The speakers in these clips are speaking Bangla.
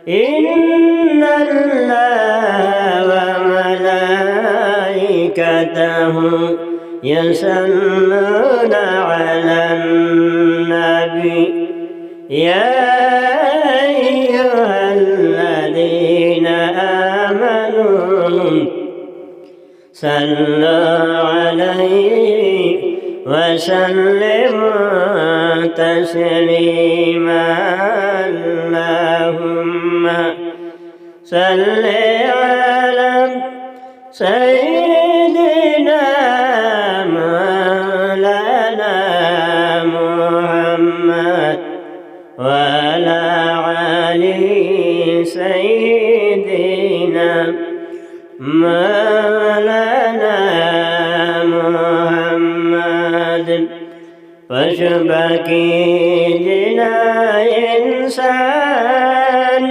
ইন্নাল্লাহা ওয়া মালাইকাতাহু ইয়াসাল্লুনা আলান নাবী ইয়া আইয়ুহাল্লাযীনা আমানু সাল্লু আলাইহি ওয়া সাল্লিমু তাসলিমা আল্লাহুম্মা সাল্লি আলা সাইয়্যিদিনা মাওলানা মুহাম্মদ ওয়া আলা আলি সাইয়্যিদিনা মাওলানা মুহাম্মদ পশু পাখি জিনা ইনসান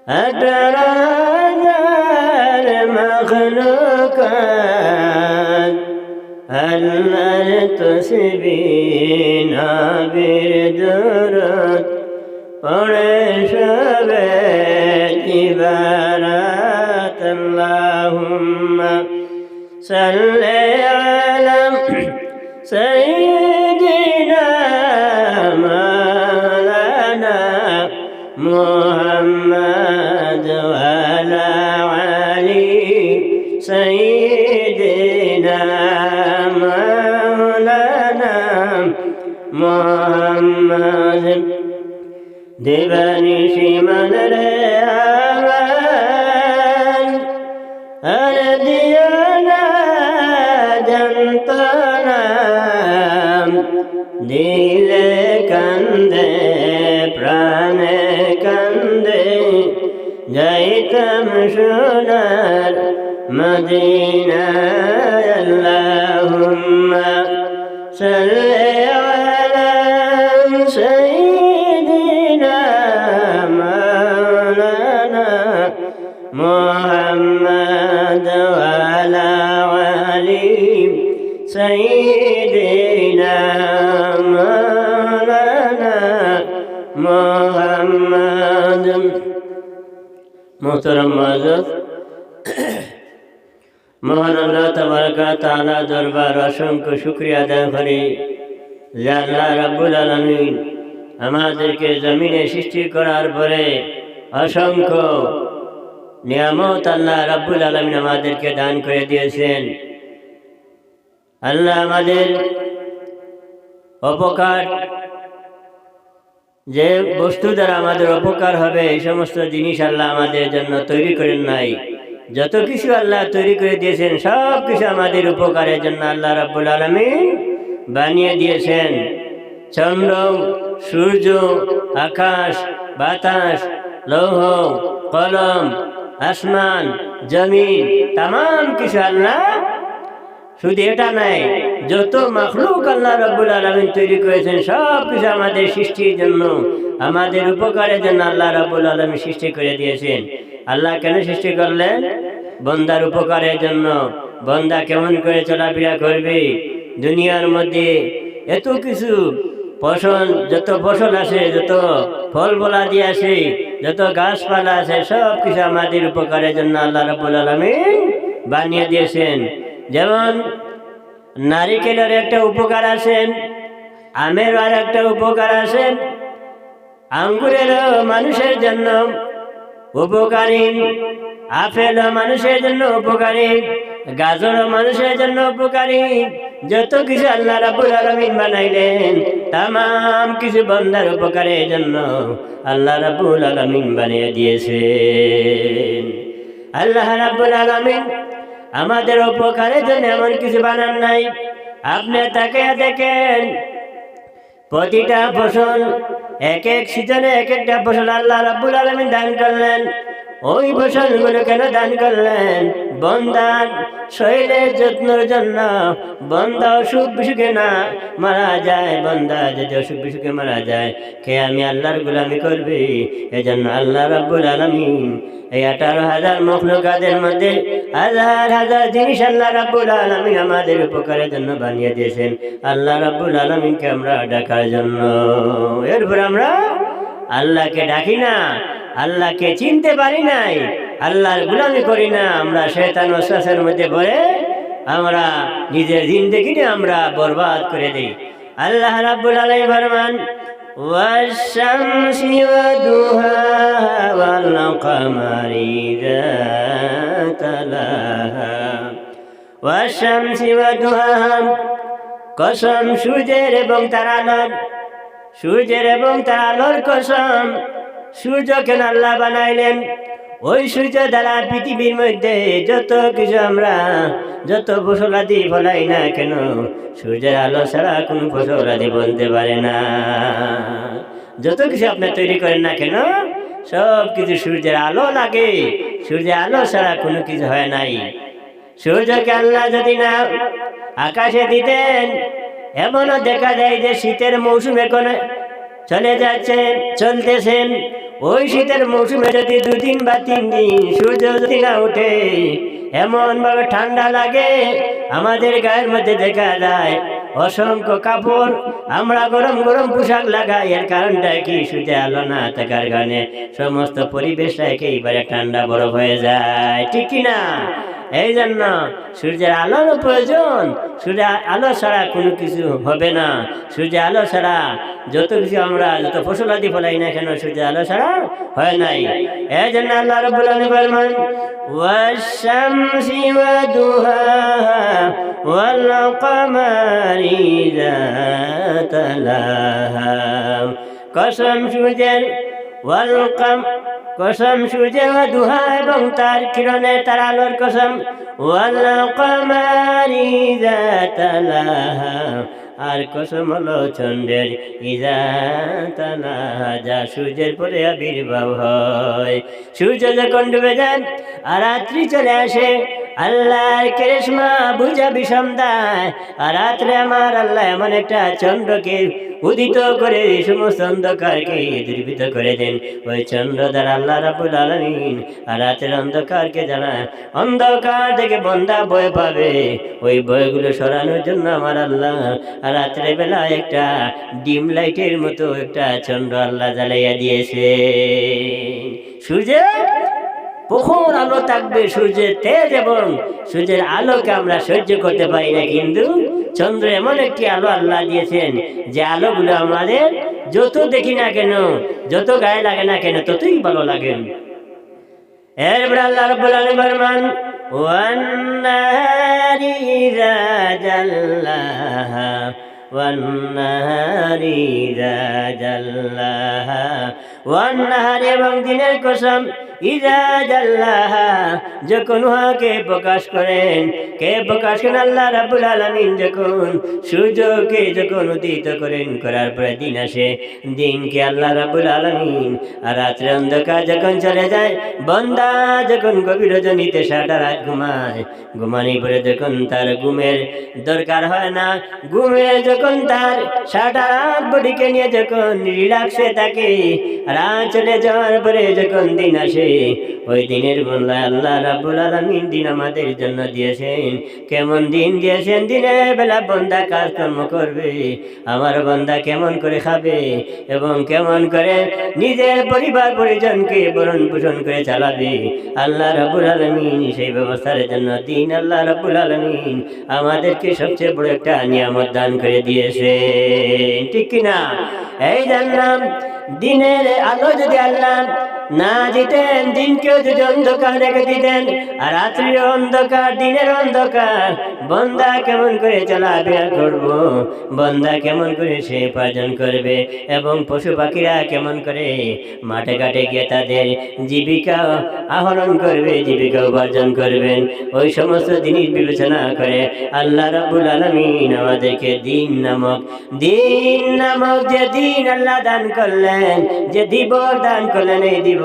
18,000 মখলুকাত আল্লাহর তসবিহ নবীর দুরূদ পড়ে সবে ইবারাত আল্লাহুম্মা সাল্লি আলা সাইয়্যিদিনা মাওলানা মুহাম্মদ ওয়া আলা আলি সাইয়্যিদিনা মাওলানা মুহাম্মদ দিবানিশি মনরে আওয়াজ আর দিও না যন্ত্রণা দিলে কান্দে প্রাণে কান্দে যাইতাম সোনার মদিনায় আল্লাহুম্মা সাল্লি আলা সাইয়্যিদিনা মাওলানা মুহাম্মদ ওয়া আলা আলি সাইয়্যিদিনা মাওলানা মুহাম্মদ। মোহতরম মুআজ্জিজ, মহান আল্লাহ তাবারাকা তাআলা দরবার অসংখ্য শুকরিয়া আদায় করি যে আল্লাহ রাব্বুল আলামিন আমাদেরকে জমিনে সৃষ্টি করার পরে অসংখ্য নিয়ামত আল্লাহ রাব্বুল আলামিন আমাদেরকে দান করে দিয়েছেন। আল্লাহ আমাদের উপকার, যে বস্তু দ্বারা আমাদের উপকার হবে এই সমস্ত জিনিস আল্লাহ আমাদের জন্য তৈরি করেন নাই। যত কিছু আল্লাহ তৈরি করে দিয়েছেন সব কিছু আমাদের উপকারের জন্য আল্লাহ রাব্বুল আলামিন বানিয়ে দিয়েছেন। চন্দ্র, সূর্য, আকাশ, বাতাস, লৌহ, কলম, আসমান, জমিন, তামাম কিছু আল্লাহ, শুধু এটা নাই, যত মাখলুক আল্লাহ রাব্বুল আলামিন তৈরি করেছেন সব কিছু আমাদের সৃষ্টির জন্য, আমাদের উপকারের জন্য আল্লাহ রাব্বুল আলামিন সৃষ্টি করে দিয়েছেন। আল্লাহ কেন সৃষ্টি করলেন? বান্দার উপকারের জন্য। বান্দা কেমন করে চলাফেরা করবে দুনিয়ার মধ্যে, এত কিছু ফসল, যত ফসল আসে, যত ফল ফলাদি আসে, যত গাছপালা আছে, সব কিছু আমাদের উপকারের জন্য আল্লাহ রাব্বুল আলামিন বানিয়ে দিয়েছেন। যেমন নারিকেলের একটা উপকার আছেন, আমের আর একটা উপকার আছেন, আঙ্গুরেরও মানুষের জন্য উপকারী, আপেলও মানুষের জন্য উপকারী, গাজরও মানুষের জন্য উপকারী। যত কিছু আল্লাহ রাব্বুল আলামিন বানাইলেন তামাম কিছু বান্দার উপকারের জন্য আল্লাহ রাব্বুল আলামিন বানিয়ে দিয়েছেন। আল্লাহ রাব্বুল আলামিন আমাদের উপকারের জন্য এমন কিছু বানান নাই। আপনি তাকে দেখেন, প্রতিটা ফসল এক এক সিজনে এক একটা ফসল আল্লাহ রাব্বুল আলামিন দান করলেন। ওই ফসলগুলো কেন দান করলেন? বান্দার শরীরের যত্নের জন্য। বান্দা অসুখ বিসুখে না মারা যায়, বান্দা যদি অসুখ বিসুখে মারা যায়, কে আমি আল্লাহর গোলামি করবে? এজন্য আল্লাহ রাব্বুল আলামিন এই 18,000 মখলুকাতের মধ্যে হাজার হাজার জিনিস আল্লাহ রাব্বুল আলামিন আমাদের উপকারের জন্য বানিয়ে দিয়েছেন। আল্লাহ রাব্বুল আলামিনকে আমরা ডাকার জন্য। এরপর আমরা আল্লাহকে ডাকি না, আল্লাহকে চিনতে পারি নাই, আল্লাহর গোলামি করি না, আমরা শয়তান ওয়াসওয়াসার মধ্যে পড়ে আমরা নিজের জিন্দেগিটা আমরা বরবাদ করে দেই। আল্লাহ রাব্বুল আলামিন ফরমান والشمس وضحاها والقمر إذا تلاها والشمس وضحاها কসম সূর্যের এবং তার আলোর, সূর্যের এবং তার আলোর কসম। সূর্য কেন আল্লাহ বানাইলেন? ওই সূর্য দ্বারা পৃথিবীর মধ্যে যত কিছু আমরা যত ফসলাদি ফলাই না কেন, সূর্যের আলো ছাড়া কোনো ফসলাদি বলতে পারে না। যত কিছু আপনি তৈরি করেন না কেন, সব কিছু সূর্যের আলো লাগে, সূর্যের আলো ছাড়া কোনো কিছু হয় নাই। সূর্যকে আল্লাহ যদি না আকাশে দিতেন, এমনও দেখা যায় যে শীতের মৌসুম এখন চলে যাচ্ছেন, চলতেছেন, ওই শীতের মৌসুমে যদি 2 দিন বা 3 দিন সূর্য যদি না উঠে, এমন ভাবে ঠান্ডা লাগে, আমাদের গায়ের মধ্যে দেখা যায় অসংখ্য কাপড়, আমরা গরম গরম পোশাক লাগাই। এর কারণটা কি? সূর্যের আলো না থাকার কারণে সমস্ত পরিবেশটা একেবারে ঠান্ডা বরফ হয়ে যায়, ঠিক কিনা? এই জন্য সূর্যের আলোর প্রয়োজন, সূর্যের আলো ছাড়া কোনো কিছু হবে না। সূর্যের আলো ছাড়া যত কিছু আমরা যত ফসলাদি ফলাই না কেন, সূর্যের আলো ছাড়া হয় নাই। এই জন্য আল্লাহ রাব্বুল আলামিন ফরমান ওয়াশ-শামসি ওয়া-দুহাহা ওয়াল-কামারি ইযা তালাহা, কসম সূর্যের, কসম সূর্যের দুহা এবং তার কিরণে তার আলোর কসম, ওয়াল কামারি ইযা তালাহা, আর কসম হলো চন্দ্রের, ইযা তালাহা, যা সূর্যের পরে আবির্ভাব হয়। সূর্য যখন ডুবে যায় আর রাত্রি চলে আসে, আল্লাহর কেরেশমা বুঝা বিষম দেয়, আর রাত্রে আমার আল্লাহ এমন একটা চন্দ্রকে উদিত করে সমস্ত অন্ধকারকে দূরীভূত করে দেন। ওই চন্দ্র দ্বারা আল্লাহ রাব্বুল আলামিন আর রাতের অন্ধকারকে যারা অন্ধকার থেকে বন্দা ভয় পাবে, ওই ভয়গুলো সরানোর জন্য আমার আল্লাহ আর রাত্রে বেলা একটা ডিম লাইটের মতো একটা চন্দ্র আল্লাহ জ্বালাইয়া দিয়েছে। সূর্যের প্রখর আলো থাকবে, সূর্যের তেজ এবং সূর্যের আলোকে আমরা সহ্য করতে পারি না, কিন্তু চন্দ্র এমন একটি আলো আল্লাহ দিয়েছেন যে আলোগুলো আমাদের যত দেখি না কেন, যত গায়ে লাগে না কেন, ততই ভালো লাগে। এরপর আল্লাহ রাব্বুল আলামিন ফরমান ওয়ান-নাহারি ইযা জাল্লাহা ওয়ান-নাহারি ইযা জাল্লাহা, ওয়ান-নাহারি এবং দিনের কসম, ইযা জাল্লাহা, যখন উহাকে প্রকাশ করেন। কে প্রকাশ করেন? আল্লাহ রাব্বুল আলামিন যখন সূর্যকে যখন উদিত করেন, করার পরে দিন আসে, দিনকে আল্লাহ রাব্বুল আলামিন আর রাত্রে অন্ধকার যখন চলে যায়, বান্দা যখন গভীর রজনীতে সারা রাত ঘুমায়, ঘুমানোর পরে যখন তার ঘুমের দরকার হয় না, ঘুমে যখন তার সারা রাত বডিকে নিয়ে যখন রিল্যাক্সে থাকে, রাত চলে যাওয়ার পরে যখন দিন আসে, ওই দিনের বদলায় আল্লাহ রাব্বুল আলামিন দিন আমাদের জন্য দিয়েছেন। কেমন দিন দিয়েছেন? দিনের বেলা বান্দা কাজকর্ম করবে, আমার বান্দা কেমন করে খাবে এবং কেমন করে নিজের পরিবার পরিজনকে ভরণ পোষণ করে চালাবে, আল্লাহ রাব্বুল আলামিন সেই ব্যবস্থার জন্য দিন আল্লাহ রাব্বুল আলামিন আমাদেরকে সবচেয়ে বড় একটা নিয়ামত দান করে দিয়েছে, ঠিক কিনা? এই জানলাম দিনের আলো যদি আল্লাহ না দিতেন, দিনকেও যদি অন্ধকার রেখে দিতেন, আর রাত্রির অন্ধকার, দিনের অন্ধকার, বান্দা কেমন করে চলাফেরা করবো, বান্দা কেমন করে সে উপার্জন করবে, এবং পশু পাখিরা কেমন করে মাঠে ঘাটে গিয়ে তাদের জীবিকা আহরণ করবে, জীবিকা উপার্জন করবেন, ওই সমস্ত জিনিস বিবেচনা করে আল্লাহ রাব্বুল আলামিন আমাদেরকে দিন নামক যে দিন আল্লাহ দান করলেন, যে দিবস দান করলেন, এই দিবস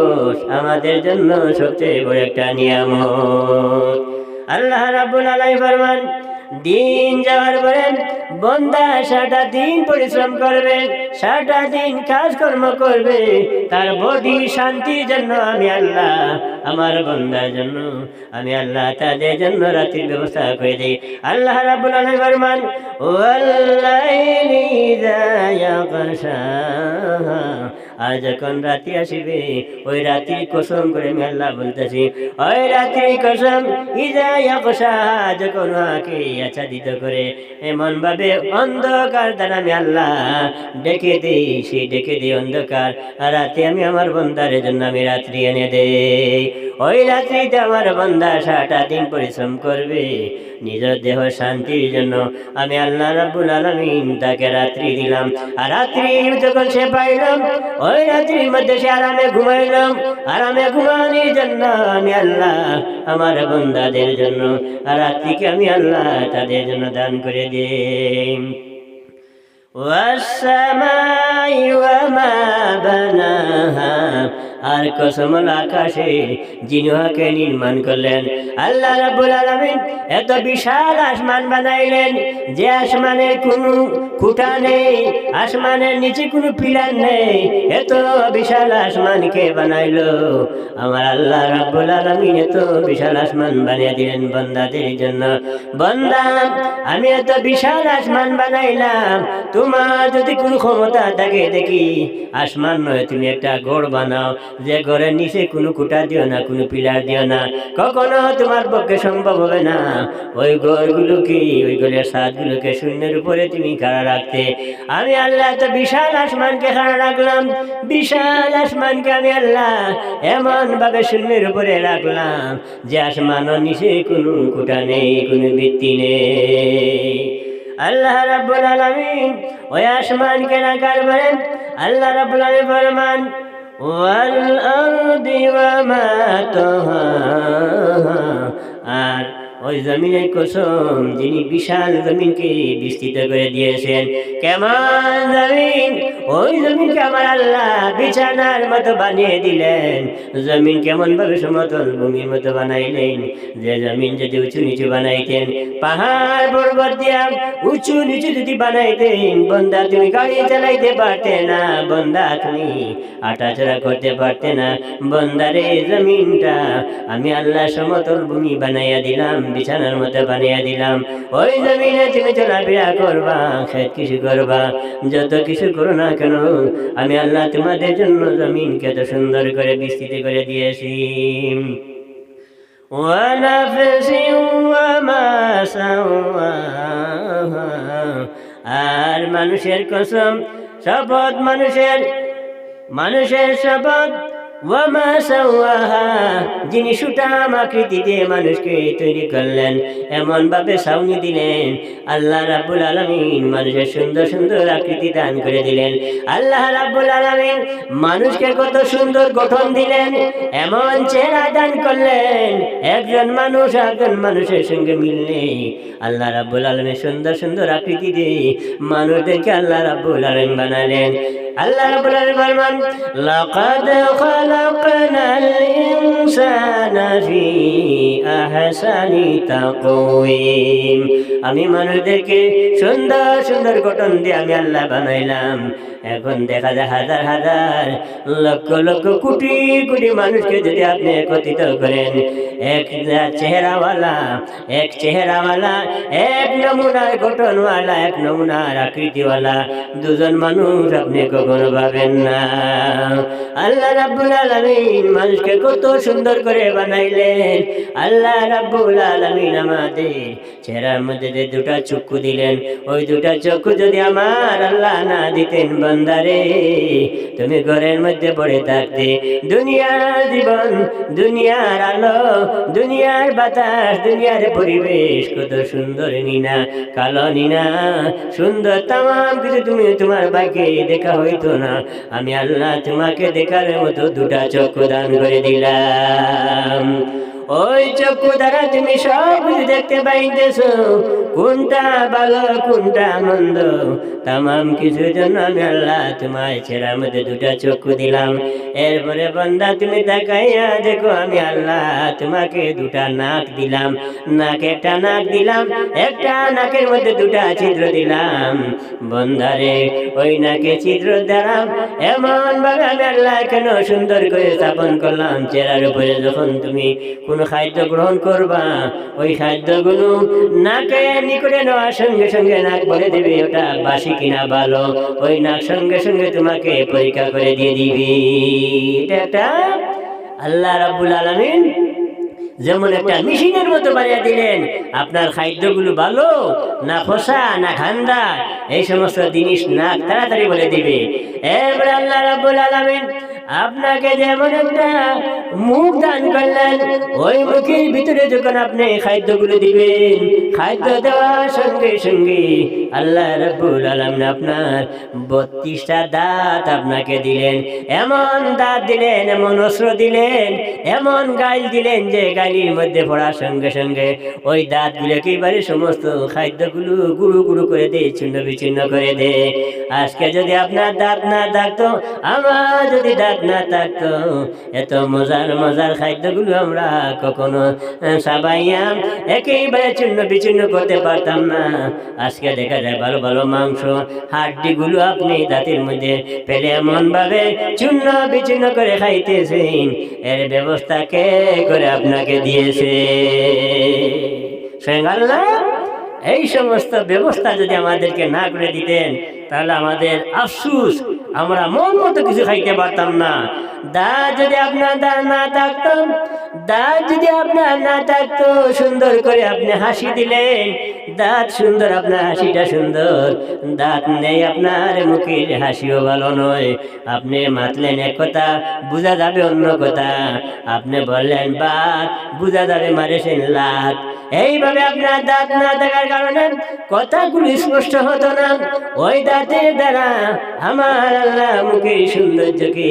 আমাদের জন্য সবচেয়ে বড় একটা নিয়ামত। আল্লাহ রাব্বুল আলামিন ফরমান দিন যাওয়ার পরে বান্দা সারাটা দিন পরিশ্রম করবে, সারাটা দিন কাজকর্ম করবে, তার বডি শান্তির জন্য আমি আল্লাহ আমার বান্দার জন্য আমি আল্লাহ তাদের জন্য রাতের ব্যবস্থা করে দেই। আল্লাহ রাব্বুল আলামিন ফরমান ওয়াল-লাইলি ইযা ইয়াগশা, আর যখন রাত্রি আসিবে ওই রাত্রি কসম করে আমি আল্লাহ বলতেছি, ওই রাত্রি কসম ইজা ইয়াকশা, যখন উহাকে আচ্ছাদিত করে এমন ভাবে অন্ধকার দ্বারা আমি আল্লাহ ডেকে দিই, সেই ডেকে দিই অন্ধকার। আর রাতে আমি আমার বন্দার জন্য আমি রাত্রি এনে দেই। ওই রাত্রিতে আমার বন্দা সারাটা দিন পরিশ্রম করবে নিজের দেহ শান্তির জন্য। আমি আল্লাহ রাব্বুল আলামিন তাকে রাত্রি দিলাম। আর রাত্রি যখন সে পাইলাম, ওই রাত্রির মধ্যে সে আরামে ঘুমাইলাম। আরামে ঘুমানোর জন্য আমি আল্লাহ আমার বন্দাদের জন্য আর রাত্রিকে আমি আল্লাহ তাদের জন্য দান করে দিই। ওয়াস-সামাই ওয়া মা বানাহা, আর কসম আকাশের যিনি উহাকে নির্মাণ করলেন। আল্লাহ রাব্বুল আলামিন এত বিশাল আসমান বানাইলেন যে আসমানের কোনো খুঁটা নেই, আসমানের নিচে কোনো পিলার নেই। এত বিশাল আসমানকে বানাইলো আমার আল্লাহ রাব্বুল আলামিন। এত বিশাল আসমান বানিয়ে দিলেন বান্দাদের জন্য। বান্দা, আমি এত বিশাল আসমান বানাইলাম, তোমার যদি কোনো ক্ষমতা থাকে দেখি আসমান নয় তুমি একটা ঘর বানাও, যে ঘরের নিচে কোনো খুঁটা দিও না, কোনো পিলার দিও না, কখনো তোমার পক্ষে সম্ভব হবে না। ওই ঘরগুলোকে, ওই ঘরের ছাদগুলোকে শূন্যের উপরে তুমি খাড়া রাখতে। আমি আল্লাহ এত বিশাল আসমানকে খাড়া রাখলাম, বিশাল আসমানকে আমি আল্লাহ এমন ভাবে শূন্যের উপরে রাখলাম যে আসমানের নিচে কোনো খুঁটা নেই, কোনো ভিত্তি নেই। আল্লাহ রাব্বুল আলামিন ওই আসমানকে রাখার পরে আল্লাহ রাব্বুল আলামিন ফরমান, ওয়াল আরদি ওয়া মা তাহাহা, আর ওই জমিনের কসম যিনি বিশাল জমিনকে বিস্তৃত করে দিয়েছেন। কেমন জমিন! ওই জমিনকে আমার আল্লাহ বিছানার মতো বানিয়ে দিলেন। জমিন কেমন ভাবে সমতল ভূমির মতো বানাইলেন, যে জমিন যদি উঁচু নিচু বানাইতেন, পাহাড় পর্বত দিয়া উঁচু নিচু যদি বানাইতেন, বন্দা তুমি গাড়ি চালাইতে পারতে না, বন্দা তুমি আটাচড়া করতে পারতে না। বন্দারে জমিনটা আমি আল্লাহ সমতল ভূমি বানাইয়া দিলাম, বিছানার মতো বানিয়ে দিলাম। ওই জমিনে তুমি চলাফেরা করবা, খেত কিছু করবা, যত কিছু করো না কেন, আমি আল্লাহ তোমাদের জন্য জমিনকে এত সুন্দর করে বিস্তৃত করে দিয়েছি। আর মানুষের কসম, শপথ মানুষের শপথ, ওয়ামা সাওয়াহা, যিনি সুঠাম আকৃতি দিয়ে মানুষকে তৈরি করলেন, এমন ভাবে ছাউনি দিলেন। আল্লাহ রাব্বুল আলামিন মানুষের সুন্দর সুন্দর আকৃতি দান করে দিলেন। আল্লাহ রাব্বুল আলামিন মানুষকে কত সুন্দর গঠন দিলেন, এমন চেহারা দান করলেন একজন মানুষ একজন মানুষের সঙ্গে মিল নেই। আল্লাহ রাব্বুল আলামিন সুন্দর সুন্দর আকৃতি দিয়ে মানুষদেরকে আল্লাহ রাব্বুল আলামিন বানালেন। আল্লাহ রাব্বুল আলামিন ফরমান, লাকাদ খালাকনাল ইনসানা ফি আহসানি তাকওয়িম, আমি মানুষদেরকে সুন্দর সুন্দর গঠন দিয়ে আমি আল্লাহ বানাইলাম। এখন দেখা যায় হাজার হাজার লক্ষ লক্ষ কোটি কোটি মানুষকে যদি আপনি একত্রিত করেন, এক চেহারাওয়ালা এক নমুনার গঠনওয়ালা, এক নমুনার আকৃতিওয়ালা দুজন মানুষ আপনি কখনো পাবেন না। আল্লাহ রাব্বুল আলামিন মানুষকে কত সুন্দর করে বানাইলেন। আল্লাহ রাব্বুল আলামিন আমাদের চেহারার মধ্যে যে দুটা চক্ষু দিলেন, ওই দুটা চক্ষু যদি আমার আল্লাহ না দিতেন, বান্দারে তুমি ঘরের মধ্যে পড়ে থাকতে, দুনিয়ার জীবন, দুনিয়ার আলো, দুনিয়ার বাতাস, দুনিয়ার পরিবেশ কত সুন্দর নিনা, কালো নিনা সুন্দর তামাম কিছু তুমি তোমার ভাগ্যে দেখা হইতো না। আমি আল্লাহ তোমাকে দেখার মতো দুটা চক্ষু দান করে দিলাম। ওই চক্ষু দ্বারা তুমি সব কিছু দেখতে পাইতেছো, কোনটা ভালো কোনটা মন্দ, তামাম কিছুর জন্য আমি আল্লাহ তোমার চেহারার মধ্যে দুটা চক্ষু দিলাম। এরপরে বান্দা তুমি তাকাইয়া দেখো, আমি আল্লাহ তোমাকে দুটা নাক দিলাম, একটা নাক দিলাম, একটা নাকের মধ্যে দুটা ছিদ্র দিলাম। বন্দারে ওই নাকে ছিদ্র দিলাম, এমন ভাবে আমি আল্লাহ কেন সুন্দর করে স্থাপন করলাম চেহারার উপরে। যখন তুমি কোনো কোনো খাদ্য গ্রহণ করবা, ওই খাদ্যগুলো নাকে নিকটে নেওয়ার সঙ্গে সঙ্গে নাক বলে দেবে ওটা বাসি কিনা ভালো। ওই নাক সঙ্গে সঙ্গে তোমাকে পরীক্ষা করে দিয়ে দিবে। এটা একটা আল্লাহ রাব্বুল আলামিন যেমন একটা মেশিনের মতো বানিয়ে দিলেন। আপনার খাদ্যগুলো ভালো না ফসা না ঠান্ডা, এই সমস্ত জিনিস না তাড়াতাড়ি বলে দিবে। এরপরে আল্লাহ রাব্বুল আলামিন আপনাকে যেমন একটা মুখ দান করলেন, ওই মুখের ভিতরে যখন আপনি খাদ্যগুলো দিবেন, খাদ্য দেওয়ার সঙ্গে সঙ্গে আল্লাহ রাব্বুল আলামিন আপনার 32টা দাঁত আপনাকে দিলেন। এমন দাঁত দিলেন, এমন অস্ত্র দিলেন, এমন গাইল দিলেন যে গাইলের মধ্যে পড়ার সঙ্গে সঙ্গে ওই দাঁতগুলো একেবারে সমস্ত খাদ্যগুলো গুঁড়ো গুঁড়ো করে দেয়, ছিন্ন বিচ্ছিন্ন করে দেয়। আজকে যদি আপনার দাঁত না থাকতো, আমার যদি দাঁত না থাকতো, এত মজার মজার খাদ্যগুলো আমরা কখনো সাবাইয়া একেবারে ছিন্ন বিচ্ছিন্ন করতে পারতাম না। আজকে দেখা যায় ভালো ভালো মাংস, হাড্ডিগুলো আপনি দাঁতের মধ্যে ফেলে এমন ভাবে চূর্ণ বিচ্ছিন্ন করে খাইতেছেন, এর ব্যবস্থা কে করে আপনাকে দিয়েছে? স্বয়ং আল্লাহ। এই সমস্ত ব্যবস্থা যদি আমাদেরকে না করে দিতেন, তাহলে আমাদের আফসুস, আমরা মন মতো কিছু খাইতে পারতাম না। দাঁত যদি আপনার না থাকতো, দাঁত যদি আপনার না থাকতো, সুন্দর করে আপনি হাসি দিলেন, দাঁত সুন্দর, আপনার হাসিটা সুন্দর, দাঁত নেই আপনার মুখের হাসিও ভালো নয়। আপনি মাতলেন এক কথা, বোঝা যাবে অন্য কথা। আপনি বললেন বাত, বোঝা যাবে মারেছেন লাত। এইভাবে আপনার দাঁত না থাকার কারণে কথাগুলো স্পষ্ট হতো না। ওই দাঁতের দ্বারা আমার আল্লাহ মুখের সৌন্দর্যকে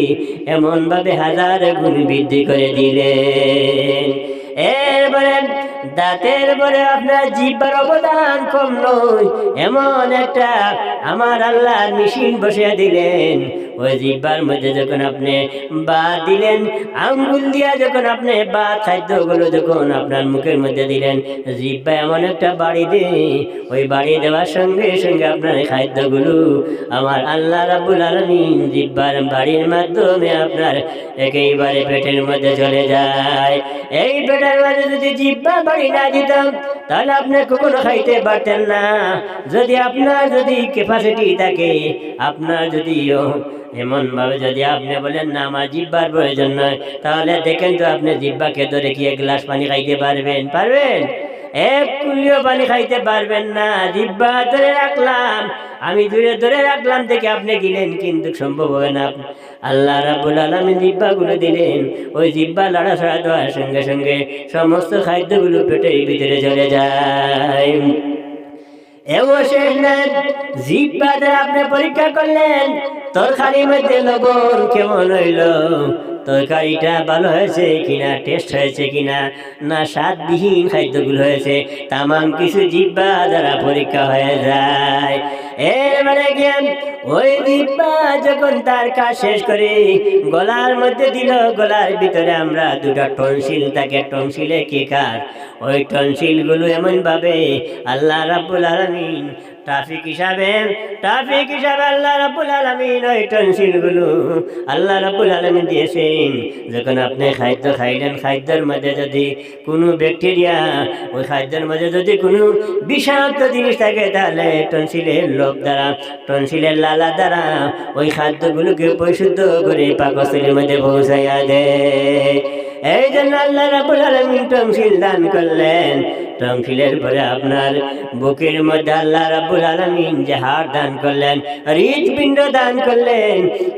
এমন ভাবে 1000 গুণ বৃদ্ধি করে দিলেন। এরপরে দাঁতের পরে আপনার জিহ্বার অবদান কম নয়, এমন একটা আমার আল্লাহ মেশিন বসিয়ে দিলেন। ওই জিহ্বার মধ্যে যখন আপনি বাদ দিলেন, আঙ্গুল দিয়া যখন আপনি বাদ খাদ্যগুলো যখন আপনার মুখের মধ্যে দিলেন, জিহ্বা এমন একটা বাড়ি দেয়, ওই বাড়ি দেওয়ার সঙ্গে সঙ্গে আপনার খাদ্যগুলো আমার আল্লাহ রাব্বুল আলামিন জিহ্বার বাড়ির মাধ্যমে আপনার একেবারে পেটের মধ্যে চলে যায়। এই পেটের মধ্যে যদি জিহ্বা বাড়ি না দিতাম, তাহলে আপনি কখনো খাইতে পারতেন না। যদি আপনার যদি ক্যাপাসিটি থাকে, আপনার যদি এমন ভাবে যদি আপনি বলেন না আমার জিহ্বার প্রয়োজন নয়, তাহলে দেখেন তো আপনি জিহ্বাকে ধরে কি 1 গ্লাস পানি খাইতে পারবেন? পারবেন? 1 কুলিও পানি খাইতে পারবেন না। জিহ্বা ধরে রাখলাম, আমি দূরে ধরে রাখলাম থেকে আপনি গেলেন, কিন্তু সম্ভব হবে না। আল্লাহ রাব্বুল আলামিন জিহ্বাগুলো দিলেন, ওই জিহ্বা লড়াছড়া দেওয়ার সঙ্গে সঙ্গে সমস্ত খাদ্যগুলো পেটের ভিতরে চলে যায়। জিহ্বা দ্বারা আপনি পরীক্ষা করলেন তরকারির মধ্যে লবণ কেমন হইল, তরকারিটা ভালো হয়েছে কিনা, টেস্ট হয়েছে কিনা, না স্বাদবিহীন খাদ্যগুলো হয়েছে, তামাম কিছু জিহ্বা দ্বারা পরীক্ষা হয়ে যায়। এবারে জ্ঞান ওই জিহ্বা যখন তার কাজ শেষ করে গলার মধ্যে দিল, গলার ভিতরে আমরা 2টা টনসিল থাকে, টনসিলে কি কার, ওই টনসিলগুলো এমন ভাবে আল্লাহ রাব্বুল আলামিন ট্রাফিক হিসাবে আল্লাহ রাব্বুল আলামিন ওই টনসিলগুলো আল্লাহ রাব্বুল আলামিন দিয়েছেন। যখন আপনি খাদ্য খাইলেন, খাদ্যের মধ্যে যদি কোনো ব্যাকটেরিয়া, ওই খাদ্যের মধ্যে যদি কোনো বিষাক্ত জিনিস থাকে, তাহলে টনসিলের লোভ দ্বারা, টনসিলের লালা দ্বারা ওই খাদ্যগুলোকে পরিশুদ্ধ করে পাকস্থলীর মধ্যে পৌঁছাইয়া দেয়। এই জন্য আল্লাহ রাব্বুল আলামিন টনসিল দান করলেন। টনসিলের পরে আপনার বুকের মধ্যে আল্লাহ রাব্বুল আলামিন যে হাড় দান করলেন, হৃৎপিণ্ড দান করলেন।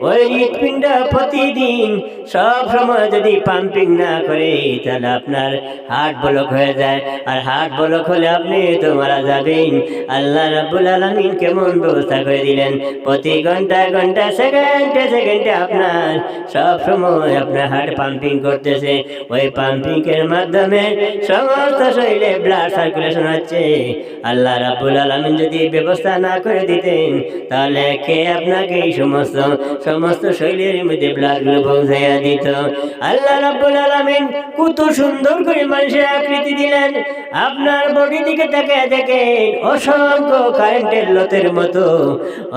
ওই হৃৎপিণ্ড প্রতিদিন সব সময় যদি পাম্পিং না করে, তাহলে আপনার হার্ট ব্লক হয়ে যায়, আর হার্ট ব্লক হলে আপনি তো মারা যাবেন। আল্লাহ রাব্বুল আলামিন কেমন ব্যবস্থা করে দিলেন, প্রতি ঘন্টায় ঘন্টায়, সেকেন্ডে সেকেন্ডে আপনার সব সময় আপনার হার্ট পাম্পিং করতেছে। ওই পাম্পিং এর মাধ্যমে সমস্ত শরীরে ব্লাড সার্কুলেশন হচ্ছে, আল্লাহ রাব্বুল আলামিন যদি ব্যবস্থা না করে দিতেন তাহলে কে আপনাকে এই সমস্ত শরীরের মধ্যে ব্লাডগুলো পৌঁছাইয়া দিত। আল্লাহ রাব্বুল আলামিন কত সুন্দর করে মানুষের আকৃতি দিলেন। আপনার বডি দিকে তাকিয়ে দেখেন অসংখ্য কারেন্টের লতের মতো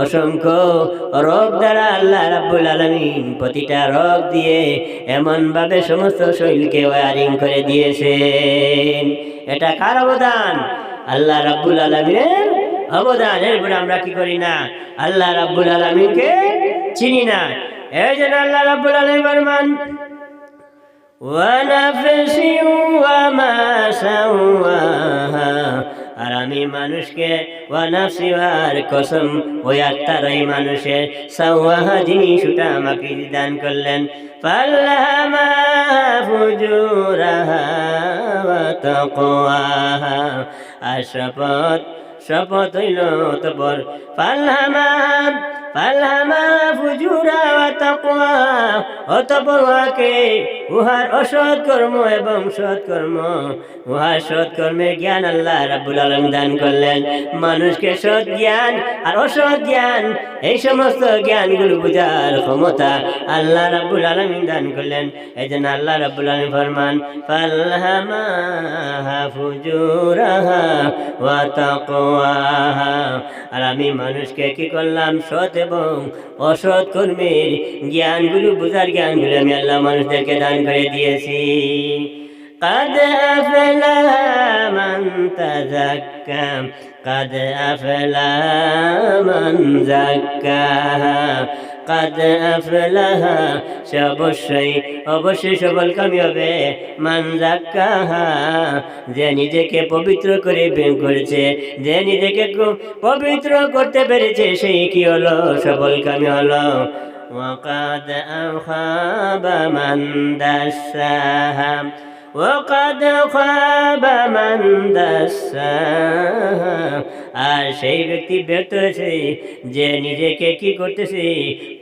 অসংখ্য রোগ দ্বারা আল্লাহ রাব্বুল আলামিন প্রতিটা রোগ দিয়ে এমন ভাবে সমস্ত শরীরকে ওয়ারিং করে দিয়েছেন। এটা কার অবদান? আল্লাহ রাব্বুল আলামিনের অবদান। এরপরে আমরা কি করি না? আল্লাহ রাব্বুল আলামিনকে চিনি না। এই জন্য আল্লাহ রাব্বুল আলামিন ফরমান وَنَفْسٍ وَمَا سَوَّاهَا, আর আমি মানুষকে ওয়ানাফসিওয়ার কসম, ওই আত্মার ওই মানুষের সাওয়াহা যিনি সেটা আমাকে দান করলেন। ফাল্লাহামাহা ফুজুরাহা ওয়া তাকওয়াহা, আর শপথ হইল অতঃপর ফাল্লাহামা ফুজুরা ওয়া তাকওয়া, অতঃপর উহার অসৎ কর্ম এবং সৎকর্ম, উহার সৎকর্মের জ্ঞান আল্লাহ রাব্বুল আলামিন দান করলেন। মানুষকে সৎ জ্ঞান আর অসৎ জ্ঞান এই সমস্ত জ্ঞানগুলো বোঝার ক্ষমতা আল্লাহ রাব্বুল আলামিন দান করলেন। এই জন্য আল্লাহ রাব্বুল আলামিন ফরমান ফাল্লাহামাহা ফুজুরাহা ওয়া তাকওয়াহা, আর আমি মানুষকে কি করলাম? সৎ এবং অসৎ কর্মের জ্ঞানগুলো বোঝার জ্ঞানগুলো আমি আল্লাহ মানুষদেরকে দান করে দিয়েছি। قد أفلح من تزكى قد أفلح من زكاها قد أفلح, সে অবশ্যই সফল কামি হবে। মান যাক্কাহা, যে নিজেকে পবিত্র করে বের করেছে, যে নিজেকে পবিত্র করতে পেরেছে, সেই কি হলো? সফল কামি হলো। وقد خاب من دساها وقد خاب من دساها, আর সেই ব্যক্তি ব্যর্থ হয়েছে যে নিজেকে কি করতেছে?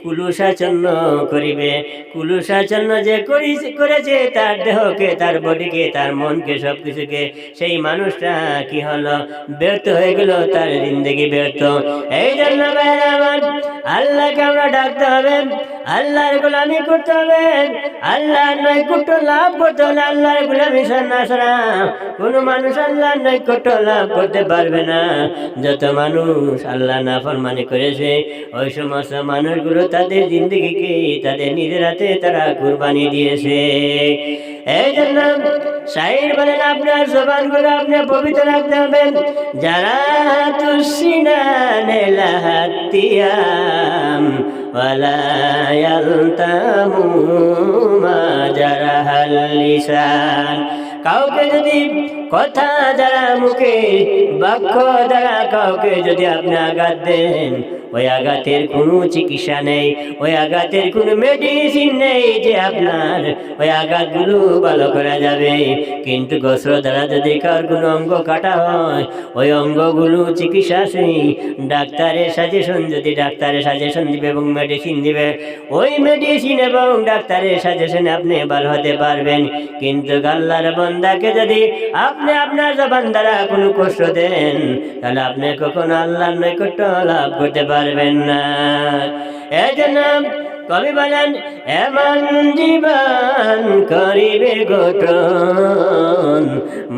কুলুষাচন্ন করিবে। কুলুষাচন্ন যে করেছে তার দেহকে, তার বডিকে, তার মনকে, সব কিছুকে, সেই মানুষটা কি হলো? ব্যর্থ হয়ে গেল, তার জিন্দেগি ব্যর্থ। এই জন্য আল্লাহকে আমরা ডাকতে হবে, আল্লাহর গোলামি করতে হবে। আল্লাহর নৈকট্য লাভ করতে হলে আল্লাহর গোলামি ছাড়া কোনো মানুষ আল্লাহর নৈকট্য লাভ করতে পারবে না। যত মানুষ আল্লাহ নাফরমানি করেছে ওই সমস্ত মানুষগুলো তাদের জিন্দেগিকে তাদের নিজের হাতে তারা কুরবানি দিয়েছে। এই জন্য শাইর বলেন আপনার জবানগুলো আপনি পবিত্র রাখতে হবে। যারা তুসিনানে লাহাতিয়াম ওয়ালা ইয়ালতামু মা জারাহাল লিসান, কাউকে যদি কথা দ্বারা, মুখে বাক্য দ্বারা কাউকে যদি আপনি আঘাত দেন, ওই আঘাতের কোনো চিকিৎসা নেই, ওই আঘাতের কোনো মেডিসিন নেই যে আপনার ওই আঘাতগুলো ভালো করা যাবে। কিন্তু গোসল দ্বারা যদি কার কোনো অঙ্গ কাটা হয়, ওই অঙ্গগুলো চিকিৎসা আছে, ডাক্তারের সাজেশন দিবে এবং মেডিসিন দিবে, ওই মেডিসিন এবং ডাক্তারের সাজেশনে আপনি ভালো হতে পারবেন। কিন্তু আল্লাহর বান্দাকে যদি আপনি আপনার জবান দ্বারা কোনো কষ্ট দেন, তাহলে আপনি কখনো আল্লাহর নৈকট্য লাভ করতে পারবেন না। এই জন্য কবি বলেন এমন জীবন করিবে গঠন,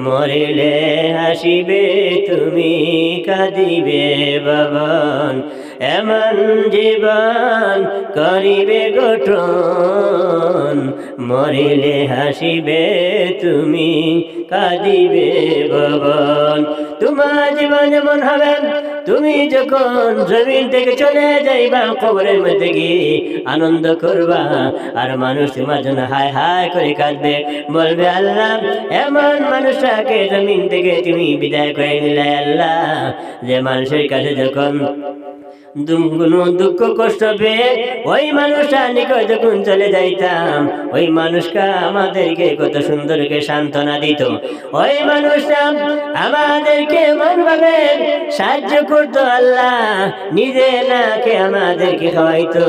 মরিলে হাসিবে তুমি কাঁদিবে ভবন। এমন জীবন করিবে গঠন, মরিলে হাসিবে তুমি কাঁদিবে ভবন। তোমার জীবন এমন হবে, তুমি যখন জমিন থেকে চলে যাইবা কবরের মধ্যে গিয়ে আনন্দ করবা, আর মানুষ তোমার জন্য হায় হায় করে কাঁদবে, বলবে আল্লাহ এমন মানুষটাকে জমিন থেকে তুমি বিদায় করে নিলে। আল্লাহ, যে মানুষের কাছে যখন কোনো দুঃখ কষ্ট পেয়ে ওই মানুষটা নিকট যখন চলে যাইতাম, ওই মানুষটা আমাদেরকে কত সুন্দরকে সান্ত্বনা দিত। ওই মানুষটা আমাদেরকে এমনভাবে সাহায্য করতো, আল্লাহ নিজে না খেয়ে আমাদেরকে খাওয়াইতো।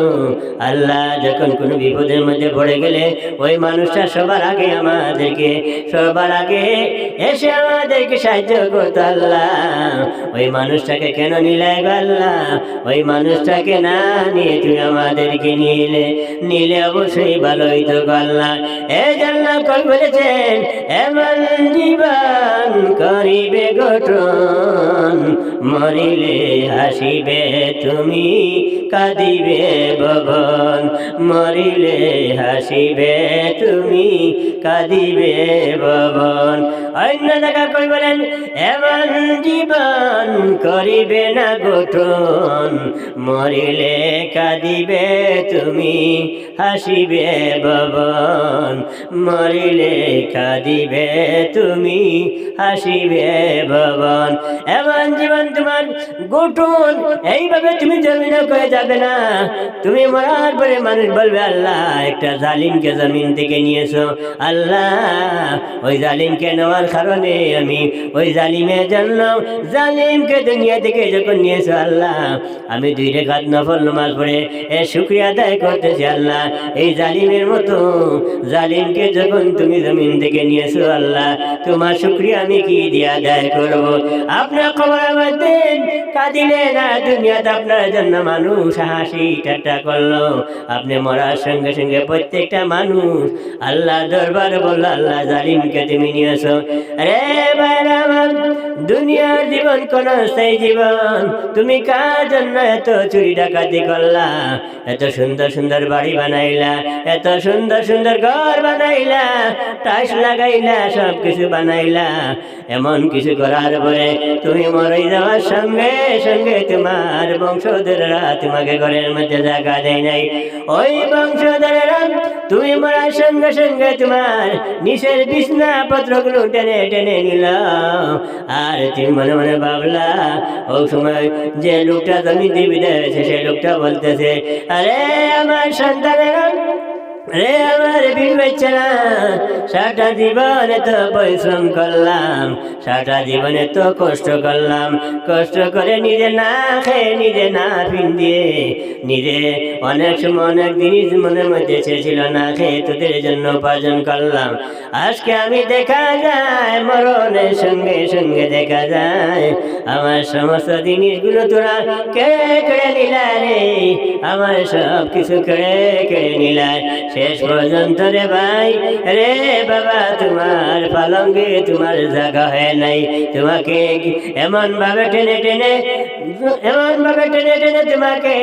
আল্লাহ যখন কোনো বিপদের মধ্যে পড়ে গেলে ওই মানুষটা সবার আগে এসে আমাদেরকে সাহায্য করতো। আল্লাহ ওই মানুষটাকে কেন নিলে গো আল্লাহ? ওই মানুষটাকে না নিয়ে তুমি আমাদেরকে নিলে অবশ্যই ভালো হইতো গো আল্লাহ। এই জন্য কবি বলেছেন, এমন জীবন করিবে গঠন, মরিলে হাসিবে তুমি কাঁদিবে ভবন, মরিলে হাসিবে তুমি কাঁদিবে ভবন। অন্য জায়গা কই বলেন, এমন জীবন করিবে না গঠন, মরিলে কাঁদিবে তুমি হাসিবে ভবন, মরিলে কাঁদিবে তুমি হাসিবে ভবন। এমন জীবন তোমার গঠন, এইভাবে তুমি জমিনে করে যাবে না। তুমি মরার পরে মানুষ বলবে, আল্লাহ একটা জালিমকে জমিন থেকে নিয়েছো। আল্লাহ ওই জালিমকে নেওয়ার কারণে আমি ওই জালিমের জন্য জালিমকে দুনিয়া থেকে যখন নিয়েছো আল্লাহ, আমি 2 রাকাত নফল নামাজ পড়ে এর শুকরিয়া আদায় করতেছি। আল্লাহ এই জালিমের মতো জালিমকে যখন তুমি জমিন থেকে নিয়েছো আল্লাহ, তোমার শুকরিয়া আমি কি দিয়ে আদায় করব? আপনার কবরের মধ্যে কাঁদিলে না, দুনিয়াতে আপনার জন্য মানুষ হাসি ঠাট্টা করলো। আপনি মরার সঙ্গে সঙ্গে প্রত্যেকটা মানুষ আল্লাহ দরবার বলল, আল্লাহ জালিমকে তুমি নিয়েছো। রে ভাইরা আমার, দুনিয়ার জীবন কোন স্থায়ী জীবন। তুমি কার জন্য এত চুরি ডাকাতি করলা, এত সুন্দর সুন্দর বাড়ি বানাইলা, এত সুন্দর সুন্দর ঘর বানাইলা, টাইলস লাগাইলা, সব কিছু বানাইলা। এমন কিছু করার পরে তুমি মরে যাওয়ার সঙ্গে সঙ্গে তোমার বংশধরেরা তোমাকে ঘরের মধ্যে জায়গা দেয় নাই। ওই বংশধরেরা তুমি মরার সঙ্গে সঙ্গে তোমার নিচের বিছনা পত্রগুলো টেনে টেনে নিল। আর তুমি মনে মনে ভাবলা, ওই সময় যে লোকটা জমিতে বিদায় হয়েছে সে লোকটা বলতেছে, আরে আমার সন্তানেরা, রে আমার বিবেচনা, সারাটা জীবনে তো পরিশ্রম করলাম, সারাটা জীবনে তো কষ্ট করলাম, কষ্ট করে নিজে না খেয়ে নিজে না পিন্দিয়ে নিজে অনেক সময় অনেক জিনিস মনের মধ্যে ছিল না খেয়ে তোদের জন্য উপার্জন করলাম। আজকে আমি দেখা যায় মরণের সঙ্গে সঙ্গে দেখা যায় আমার সমস্ত জিনিসগুলো তোরা কেড়ে নিলা রে, আমার সব কিছু কেড়ে নিলায়। শেষ পর্যন্ত রে ভাই, রে বাবা, তোমার পালঙ্গে তোমার জায়গা হয় নাই। তোমাকে এমন ভাবে টেনে টেনে তোমাকে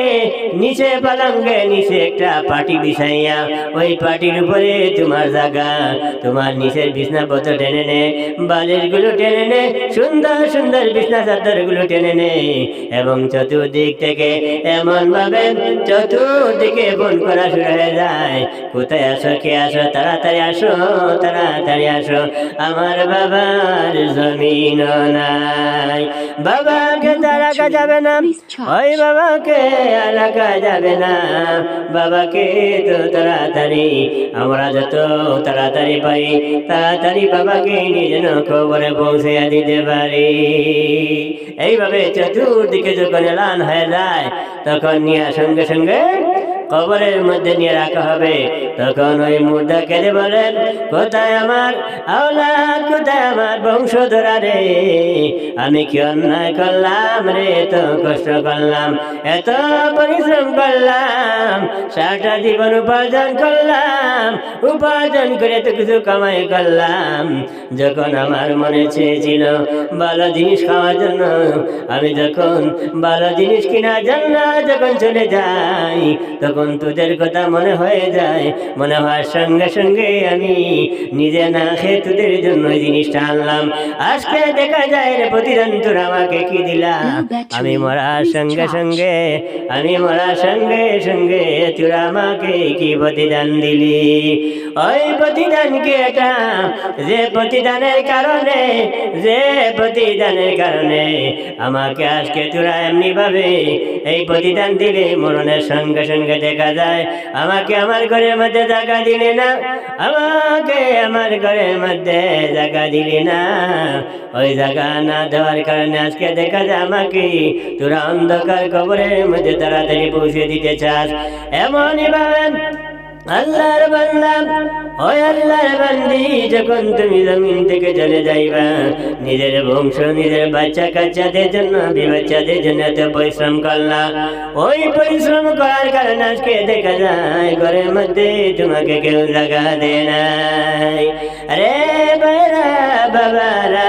নিচে পালঙ্গে নিচে একটা পাটি বিছাইয়া, ওই পাটির উপরে তোমার জায়গা। তোমার নিচের বিছনাপত্র টেনে নে, বালিশগুলো টেনে নে, সুন্দর সুন্দর বিছনা চাদরগুলো টেনে নে, এবং চতুর্দিক থেকে এমন ভাবে চতুর্দিকে ফোন করা শুরু হয়ে যায়, কোথায় আসো, কে আসো, তাড়াতাড়ি আসো, তাড়াতাড়ি আসো, আমার বাবার জমিন নাই। বাবাকে রাখা যাবে না, ওই বাবাকে রাখা যাবে না। বাবাকে তো তাড়াতাড়ি আমরা যত তাড়াতাড়ি পারি তাড়াতাড়ি বাবাকে নিজের খবরে পৌঁছে দিতে পারি। এইভাবে চতুর্দিকে যখন এলান হয়ে যায়, তখন নিয়ে সঙ্গে সঙ্গে কবরের মধ্যে নিয়ে রাখা হবে। তখন ওই মুর্দা কেঁদে বলেন, কোথায় আমার আওলাদ, কোথায় আমার বংশধরা রে? আমি কি অন্যায় করলাম রে? এত কষ্ট করলাম, এত পরিশ্রম করলাম, সারাটা জীবন উপার্জন করলাম, উপার্জন করে তো কিছু কামাই করলাম। যখন আমার মনে চেয়েছিল ভালো জিনিস খাওয়ার জন্য, আমি যখন ভালো জিনিস কেনার জন্য যখন চলে যাই, তখন তোদের কথা মনে হয়ে যায়। মনে হওয়ার সঙ্গে সঙ্গে আমি নিজে না খেয়ে তোদের জন্য জিনিসটা আনলাম। আজকে দেখা যায় রে প্রতিদান তোর আমাকে কি দিলা? আমি মরার সঙ্গে সঙ্গে তোরা আমাকে কি প্রতিদান দিলি? ওই প্রতিদানকে এটা যে প্রতিদানের কারণে আমাকে আজকে তোরা এমনি ভাবে এই প্রতিদান দিলে মরণের সঙ্গে সঙ্গে দেখা যায় আমাকে আমার ঘরের মধ্যে জায়গা দিলে না, আমাকে আমার ঘরের মধ্যে জায়গা দিলে না। ওই জায়গা না দেওয়ার কারণে আজকে দেখা যায় আমাকে তোরা অন্ধকার কবরের মধ্যে তাড়াতাড়ি পৌঁছে দিতে চাস। এমনই ভাবেন আল্লাহর বান্দা, ওই আল্লাহর বান্দি, যখন তুমি জমিন থেকে চলে যাইবা নিজের বংশ নিজের বাচ্চা কাচ্চাদের জন্য বাচ্চাদের জন্য এত পরিশ্রম করলা, ওই পরিশ্রম করার কারণে আজকে দেখা যায় ঘরের মধ্যে তোমাকে কেউ জায়গা দেয় নাই। আরে বাইরা বাবারা,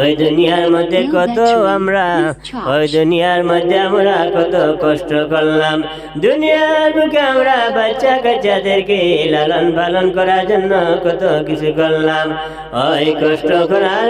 ওই দুনিয়ার মধ্যে আমরা কত কষ্ট করলাম, দুনিয়ার বুকে আমরা বাচ্চা কাচ্চাদেরকে লালন পালন করার জন্য কত কিছু করলাম। ওই কষ্ট করার